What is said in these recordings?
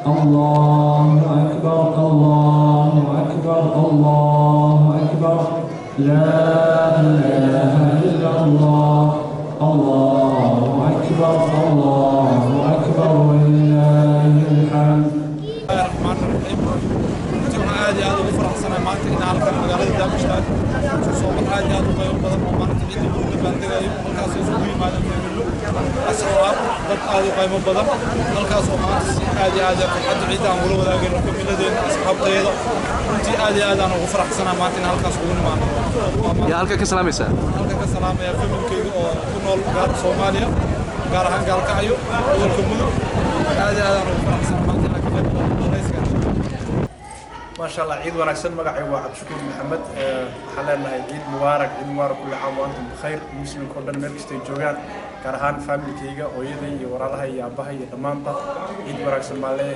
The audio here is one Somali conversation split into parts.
الله أكبر الله أكبر الله أكبر لا إله إلا الله الله أكبر الله أكبر ولله الحمد. عادي هذا بفرح سنة ما تيجي على كلام قال لي دام اشتاق صوب عادي هذا غير بدل ما تيجي تقول بنتي جاي الكاس يسوي ما نعمله أسرع ضد هذا قيمة بدل الكاس وما عادي هذا حد عيد عمره ولا غير كم من الدين أصحاب قيادة تي عادي هذا أنا بفرح سنة ما تيجي الكاس يقول ما يا هلك كسلام يسا هلك كسلام يا فيلم كي كنول قار سوماليا قار هان قال كعيو والكمل عادي هذا أنا بفرح سنة ما تيجي ما شاء الله عيد وناسن مقعي وعبد شكور محمد حلالنا عيد مبارك كل عام وانتم بخير مسلم كردن مركز جوجان كارهان فاميلي كيغا هويدي ورالها يا اباها يا دمانبا عيد وناسن ما لهي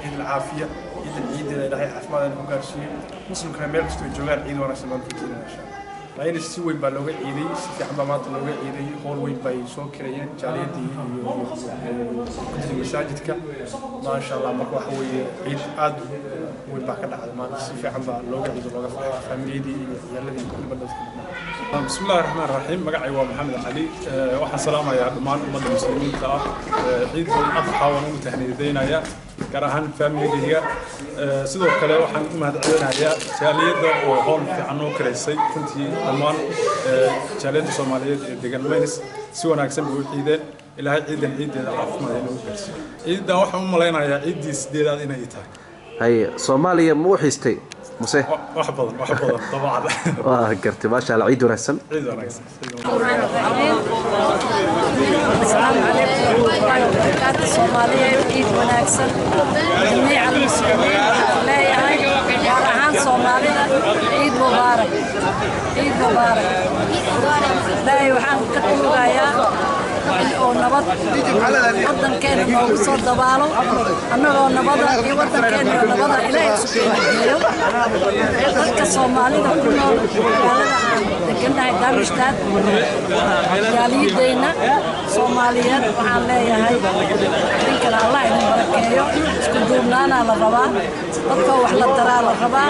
عيد العافيه عيد العيد اللي هي عافمادن ku gaarsiin مسلم كان مركز جوجان عيد وناسن ما فيكين ان شاء الله لأن si weyn baa looga ciiday si fiican baa maanta looga ciiday hool weyn bay soo kirayeen jaaliyadii iyo masaajidka ما شاء الله marka waxa weeye ciid aad weyn baa ka dhacday maanta si fiican baa looga ciiday looga farxay familiyadii iyo ciyaaladii kulli badda بسم الله الرحمن الرحيم مقعي ومحمد علي waxaan salaamayaa dhammaan ummadda muslimiinta ah ciid adxa waan ugu tahniideynaya gaar ahaan familygayga sidoo kale waxaan u mahadcelinayaa jaaliyadda oo hool fiican oo kareysay runtii dhammaan jaaliyadda Soomaaliyeed ee degan Maynis si wanaagsan u ciideen ilaahay ciidan ciideeda caafimaad inuu gaarsiiyo ciidda waxaan u maleynayaa ciidii sideedaad inay tahay هاي صوماليا مو حيستي مسه wax badan طبعا قرتي ما شاء الله عيد ونحسن ciid wanaagsan السلام عليكم ورحمة الله وبركاته. الصومالية عيد وناكسن جميع المسلمين لا يعني عن صوماليا عيد مبارك عيد مبارك لا يوحنا كتبوا يا oo nabad wadankeena noogu soo dabaalo annagoo nabada iyo wadankeena nabada ilaahay isu keenayo dadka Soomaalida ku nool magaalada aan deganahay Darmstadt jaaliyadeyna Soomaaliyeed waxaan leeyahay idinkana Allah idin barakeeyo isku duubnaana la rabaa dadka wax la daraa la rabaa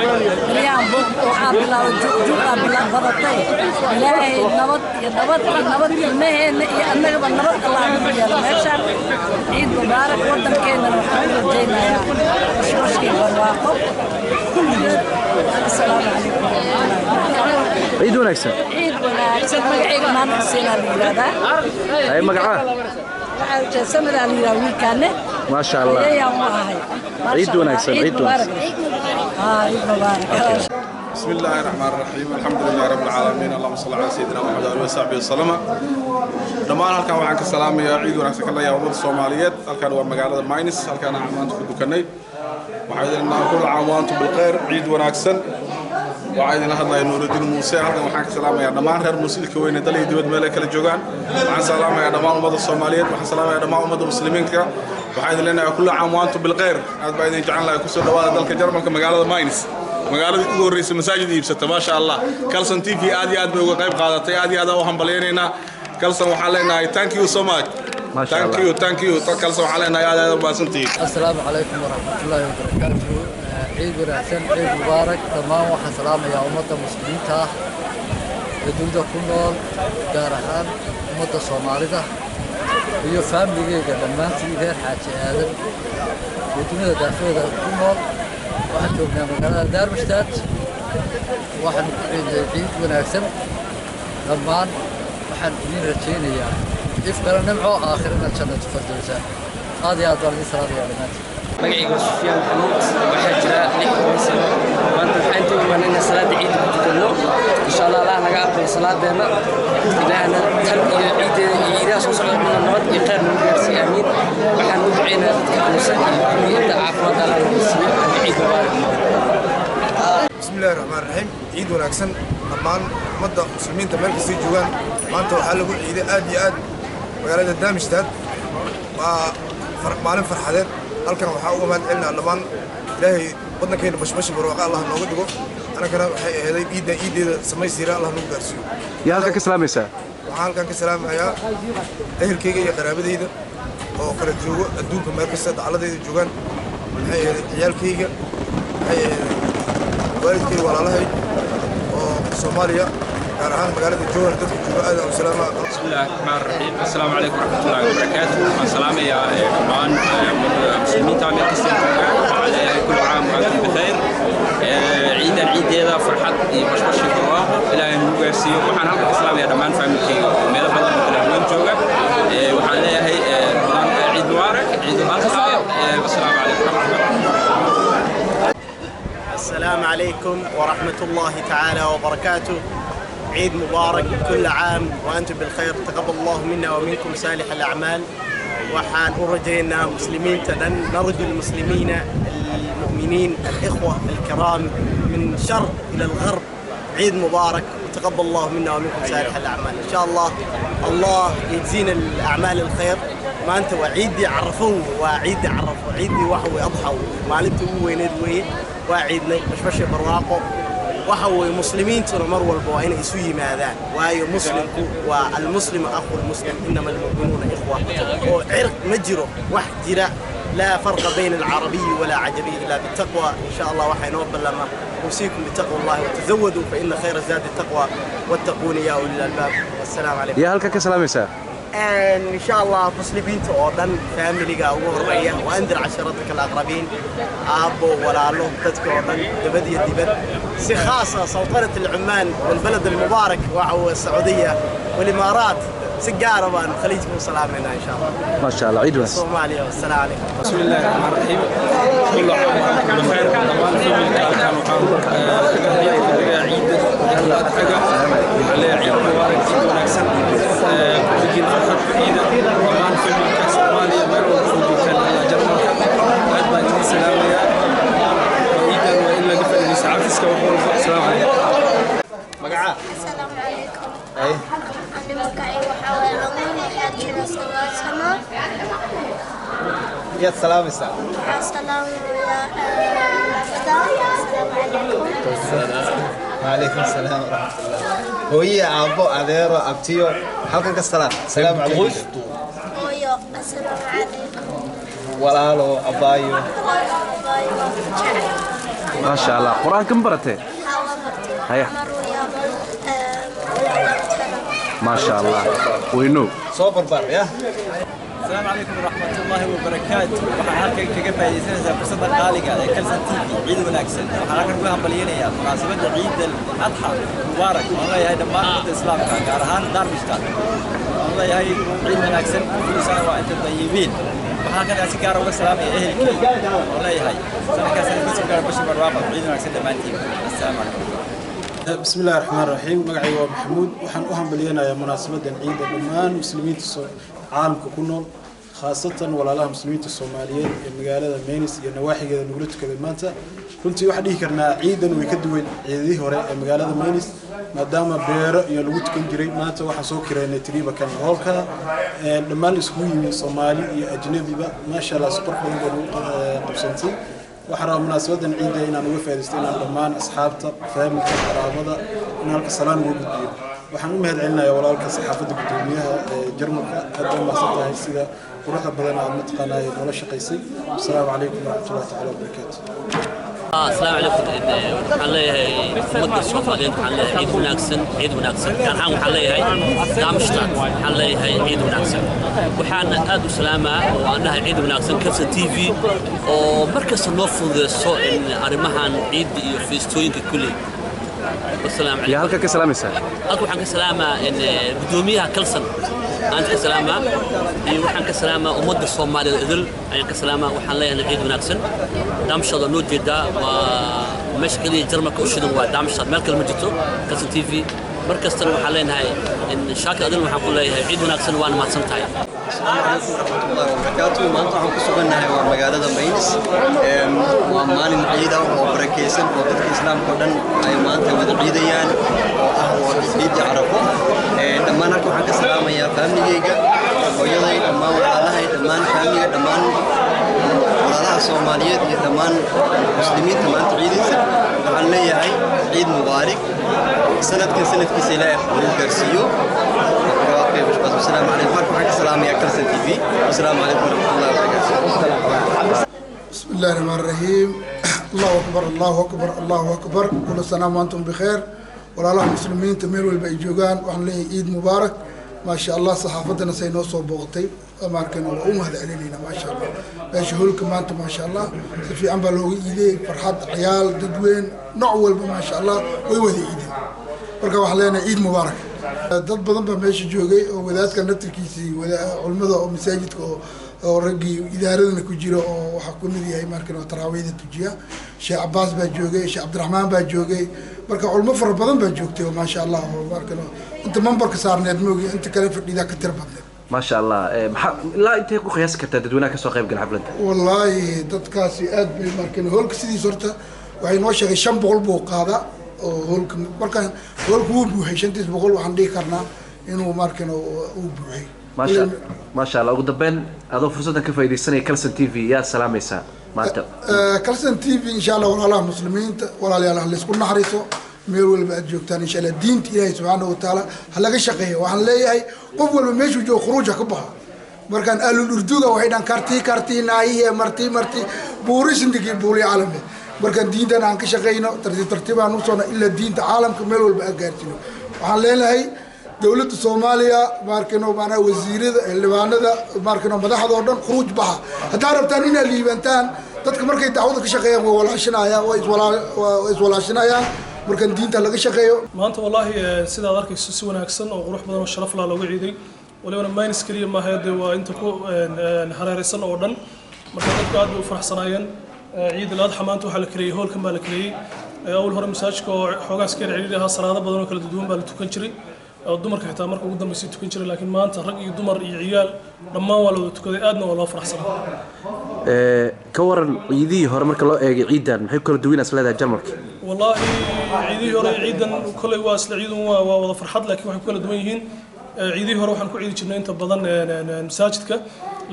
riyaan bug waxaa bilaabo juuqa bilaab badatay ilaahay nabad ilmaheena iyo annaga نبض الله عليك يا ماشان عيد مبارك وطن كينا وحنا جينا يا وشوشي والواقف السلام عليكم عيد ونكسن عيد ونكسن مقعيق ما نحسينا ليلة هاي مقعاه سمد علينا ويكانه ما شاء الله عيد ونكسن عيد ونكسن عيد مبارك بسم الله الرحمن الرحيم الحمد لله رب العالمين اللهم صل على سيدنا محمد وعلى اله وصحبه وسلم دمان halkan waxaan ka salaamayaa ciid wanaagsan kala yahay ummadda Soomaaliyeed halkan waa magaalada Maynis halkan aan maanta ku dukanay waxaan idin ku laacaantu bilqeer ciid wanaagsan waxaan idin hadlayaa Nuuruddin Muuse halkan waxaan ka salaamayaa dhammaan reer muslimiinta weyn ee dalka dibadda meel kala joogaan waxaan salaamayaa dhammaan ummadda Soomaaliyeed waxaan salaamayaa dhammaan ummadda muslimiinta waxaan idin leenahay ku laacaantu bilqeer aad baa idin jecel lahay ku soo dhawaada dalka Jarmalka magaalada Maynis magaalada ugu horreysay masaajid iibsata ma sha Allah Kalson TV aad iyo aad bay uga qayb qaadatay aad iyo aad u hambalyeynayna Kalson waxaan leenahay thank you so much thank you Kalson waxaan leenahay aad u baasantiin assalaamu calaykum waraxmatullaahi wabarakaatuh ciid wanaagsan ciid mubaarak dhammaan waxaan salaamayaa ummadda muslimiinta ah ee dunida ku nool gaar ahaan ummadda Soomaalida iyo familygayga dhammaantiin reer xaaji aadan ee dunida daafeeda ku nool waxaan joognaa magaalada Darmstadt waxaan ciid wanaagsan dhammaan waxaan idin rajaynayaa ifkana nimco aakhirana jannada firdawsa aad iyo aad baan idin salaamayaa dhammaantiin magacayga waa Sufyaan Maxamuud waxaa jira 6 sano maanta waxaan toognaa in salaada ciid ku tukano insha Allah Allah naga aqbalo salaadeena ilaahna tan iyo ciideeda iyo ciidaha soo socda nabad iyo khayr nagu gaarsiiyo amiin waxaan u duceynaa dadka xanuunsan iyo kulliyada caafimaad Allah nagu siiyo ciid mubaarak بسم الله الرحمن الرحيم عيد وناكسن dhammaan ummadda muslimiinta meel kasta joogaan maanta waxaa lagu ciiday aad iyo aad magaalada Darmstadt waa maalin farxadeed halkan waxaa uga mahad celinaa dhammaan ilaahay waddankeena bashbash barwaaqo Allah nooga dhigo anagana waxay ahayd ciideeda samaysiira Allah nagu gaarsiiyo yaa halka ka salaamaysaa waxaan halkan ka salaamayaa ehelkayga iyo qaraabadayda oo kala joogo adduunka meel kasta dacaladeeda joogaan maxay ahayd ciyaalkayga maxay ahayd waalidkay walaalahay oo Soomaaliya gaar ahaan magaalada Jowhar dadka jooga aad u salaama bismillaahir rahmaanir rahiim assalaamu calaykum warahmatullaahi wabarakaatuh waxaan salaamayaa dhammaan muslimiinta meel kasta joogaan waxaan leeyahay kullu caam wa antum bikhair ciidan ciideeda farxad iyo bashbash iyo barwaaqo ilaahay nagu gaarsiiyo waxaan halka ka salaamayaa dhammaan faamilkayga oo meelo badan oo kala duwan jooga waxaan leeyahay ciid mubaarak ciid al-adha assalaamu calaykum warahmatullahi السلام عليكم ورحمة الله تعالى وبركاته عيد مبارك كل عام وأنتم بالخير تقبل الله منا ومنكم صالح الأعمال وحان أرجينا مسلمين نرجو المسلمين المؤمنين الإخوة الكرام من شرق إلى الغرب عيد مبارك وتقبل الله منا ومنكم صالح الأعمال إن شاء الله الله يجزينا الأعمال الخير ما أنت وعيدي عرفوه وعيدي عرفوا عيدي وحوي أضحوا ما علمتوا وين وين واعيدنا بشبش برواقه وحوي مسلمين تنمر والبوين يسوي ماذا وايو مسلم والمسلم أخو المسلم إنما المؤمنون إخوة وعرق مجره وحجرة لا فرق بين العربي ولا عجمي إلا بالتقوى إن شاء الله وحينوب لما أوصيكم بتقوى الله وتزودوا فإن خير الزاد التقوى واتقون يا أولي الألباب والسلام عليكم يا هلك كسلام يسار إن شاء الله مسلمين تأردن فاميلي قاوه الرئية وأنذر عشيرتك الأقربين أبو ولا له تذكرن دبدي الدبد سي خاصة سلطنة العمان والبلد المبارك وهو السعودية والإمارات سجارة بان خليجكم سلام لنا إن شاء الله ما شاء الله عيد ونس الصومالية والسلام عليكم بسم الله الرحمن الرحيم كل عام وأنتم بخير طبعا في عيد على عيد مبارك عيد ونكسر بيجي الفرحة عيدة طبعا في الصومالية مرة كان جرمك بعد ما تجي سلام يا عيدا وإلا دفع الإسعاف تسكوا السلام عليكم مقعد السلام عليكم أنا مقعي وحاول أموني حاجة سنة يا سلام السلام السلام عليكم وعليكم السلام ورحمة الله هي أبو أدير أبتيو حقك السلام السلام عليكم السلام عليكم ولا له أبايو ما شاء الله قرآن كم برته هيا ما شاء الله وينو صوبر بار يا السلام عليكم ورحمة الله وبركاته وحالك كجبة يسنة فرصة قالقة كلسن تيفي عيد ونكسن وحالك نقولها بليانية مناسبة عيد الأضحى مبارك والله يا دمار الإسلام كارهان دار مشتاق والله يا عيد ونكسن كل سنة وأنتم طيبين وحالك يا سكارة والسلام يا أهلك والله يا هاي سنة كسنة بس سكارة بس مرابط عيد ونكسن دمانتي السلام عليكم بسم الله الرحمن الرحيم مقعي ومحمود وحن أهم بليانا مناسبة عيد دمان مسلمين عالمك كنول خاصة ولا لها مسلمين الصوماليين المقالة مينس النواحي كذا نقولت كذا مانتا كنت واحد يكرنا عيدا ويكدوين عيديه وراء المقالة مينس ما دام بير يلوت كن جري مانتا وحصو كرنا تريبا كان هولكا لما الاسكوي من صومالي أجنبي ما شاء الله سبحان الله قبسنتي وحرا مناسبة عيدا إن أنا وفي هذا لمان أصحابته فهم القرابة إن هالك السلام موجود waxaan u mahadcelinayaa walaalka saxaafadda gudoomiyaha jarmalka aad u mahadsantahay sida quruxda badan aad mataqaanaa noola shaqaysay assalaamu calaykum waraxmatullahi tacaala wabarakaatu السلام عليكم عليه مدة الصوماليين عليه عيد وناكسن عيد وناكسن كان عام عليه دامشتات عليه عيد وناكسن وحنا أدو سلامة وأنها عيد وناكسن كبسة تي في ومركز النفوذ الصوء أرمهان عيد في ستوين كله والسلام عليكم يا هلك كسلام يسار أكو حن كسلامة إن بدوميها كلسن أنت كسلامة وحن كسلامة ومدة الصومالية إذل أنا كسلامة وحن ليه العيد وناكسن دامشة نود جدا ومشكلة جرمك وشدوا ودامشة ملك المجتو كلسن تي في مركز تنو حالين هاي إن شاكر أذن وحن كل ليه عيد وناكسن وأنا ما سنتاي السلام عليكم ورحمة الله وبركاته ما أنت عم كسبنا هاي ومقالة مينس وأمان عيدة وبركيسن وقت الإسلام كلن هاي ما أنت ود عيديان وعيد عرفه لما نكون حق السلام يا فامي جيجا ويلا لما وعلى هاي لما فامي لما وعلى الصوماليات لما مسلمين لما تعيدين وعلى هاي عيد مبارك سنة كسلاح والكرسيو قيب شقة والسلام عليكم ورحمة السلام يا كلسن تي في والسلام عليكم ورحمة الله وبركاته. بسم الله الرحمن الرحيم. الله أكبر الله أكبر الله أكبر كل سنة وأنتم بخير ولا الله مسلمين تميلوا البيجوجان وعن لي عيد مبارك ما شاء الله صحافتنا سينوصوا بوقتي ما كانوا هذا علينا ما شاء الله بيشهول كمان ما شاء الله في أمبلو إيدي فرحات عيال جدوين نعول ما شاء الله ويودي إيدي بركة وحلينا عيد مبارك dad badan baa meesha joogay oo wadaadka naftirkiisii culimada oo masaajidka oo ragii idaaradana ku jira oo waxa ku mid yahay markan oo taraawiida tujiya Sheekh Abbas baa joogay Sheekh Abdurrahman baa joogay marka culimo fara badan baa joogtay oo ma sha Allah markan inta memberka saarneed moogi inta kale fadhida ka tir badan ما شاء الله لا انت ku qiyaas kartaa dadweynaha ka soo qayb gal xafladda wallahi dadkaasi aad bay markan hoolka sidii sorta waxay noo sheegay 500 buu qaada oo hoolka markan hoolku uu buuxay 500 waxaan dhigi karnaa inuu markan uu buuxay ما شاء الله ugu dambeyn adoo fursadan ka faa'iideysanay Kalsan TV yaa salaamaysa maanta Kalsan TV insha Allah walaalaha muslimiinta walaalayaal la isku naxariiso meel walba aad joogtaan insha Allah diinta Ilaahay subhanahu wa ta'ala halaga shaqeeyo waxaan leeyahay qof walba meeshuu joogo khuruuj ka baxo markan ahlul urduga waxay dhan karti naayiye marti buurisindigi buuli caalami markan diintan aan ka shaqeeyno tartiib aan u soo ila diinta caalamka meel walba aan gaarsiino waxaan leeyahay dawladda Soomaaliya markano maana wasiirada xildhibaanada markano madaxda oo dhan khuruuj baxa hadaa rabtaan inay liibantaan dadka markay dacwada ka shaqeeyaan way walaashanayaan markan diinta laga shaqeeyo maanta wallahi sida aad arkayso si wanaagsan oo qurux badan oo sharaf leh loogu ciiday waliba Mainz kaliya ma hay'adda waa inta ku hareeraysan oo dhan marka dadku aad u faraxsanaayeen ciid al-adha maanta waxa la kaleeyay hoolkan baa la kaleeyay awal hore masaajidka oo xoogaas ka ciriiriha salaado badan oo kala duwan baa la tukan jiray dumarka xitaa marka ugu dambeysay tukan jiray laakiin maanta rag iyo dumar iyo ciyaal dhammaan waa la tukaday aadna waa loo faraxsanaa ka waran ciidii hore marka loo eegay ciidan maxay kala duwan asleedahay Jarmalka wallahi ciidii hore ciidan kulay waa isla ciidan waa wada farxad laakiin waxay kala duwan yihiin ciidii hore waxaan ku ciidi jirnay inta badan masaajidka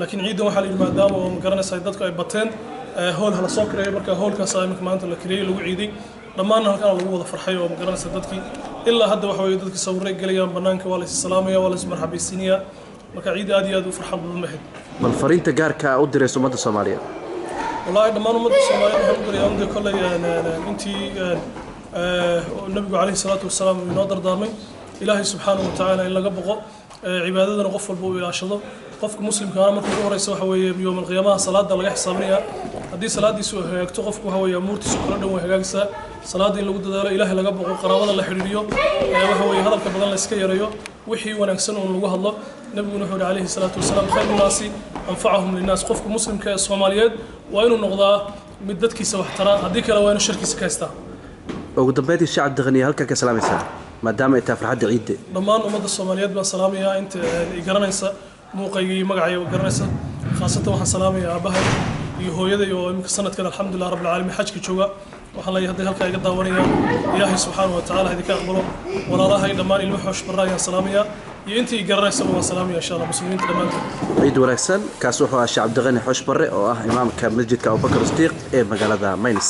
laakiin ciidan waxa la yiraahdaa maadaama oo magaranaysa dadku ay bateen hool hala soo kireeyo marka hoolkaas ay maanta la kireeyay lagu ciiday dhammaan halkan lagu wada farxay oo magaranaysa dadkii ilaa hadda waxa weeye dadkii sawirray galayaan banaanka waa la salaamaya waa la marxabaysiinaya marka ciid aad iyo aad u farxad badan ma ahayd bal fariinta gaarka u dirayso ummadda Soomaaliyeed wallahi dhammaan ummadda Soomaaliyeed waxaan u dirayaan inta kale intii nabiga kaleey salaatu wasalaam inoo dardaarmay ilaahay subhanahu wa ta'ala in laga boqo cibaadadana qof walba uu ilaashado qofka muslimka ah markuu horeyso waxa weeye yawm al-qiyaamaha salaada laga xisaabinaya hadii salaadiisu hagaagto qofku waxa weeye amuurtiisu kala dhan way hagaagaysaa salaada in lagu dadaalo ilaahay laga boqo qaraabada la xiriiriyo waxa weeye hadalka badan la iska yareeyo wixii wanaagsan oo lagu hadlo nabiguna wuxuu kaleey salaatu wasalaam khayrun naasi anfa'uhum lin-nas qofka muslimka ee Soomaaliyeed waa inuu noqdaa mid dadkiisa wax tara hadii kale waa inuu sharkiisa ka haystaa ugu dambeyntii shacab daqani halka ka salaamaysa maadaama ay tahay farxadda ciid dhammaan ummadda Soomaaliyeed baan salaamayaa inta ay garanaysa muuqaygii magacayga garanaysa khaasatan waxaan salaamayaa aabahay iyo hooyaday oo imka sanadkan alxamdulillah rabbil caalamiin xajka jooga waxaan leeyahay hadday halka iga daawanayaan ilaahay subxaanahu wa ta'ala idinka aqbalo walaalahay dhammaan ilmo xoosh barayaan salaamayaa iyo intii garanaysa waan salaamayaa insha Allah muslimiinta dhamaantood ciid wanaagsan kaas wuxuu ahaa Sheekh Abdi Qani Xoosh Barre oo ah imaamka masjidka Abu Bakr As-Siddiq ee magaalada Mainz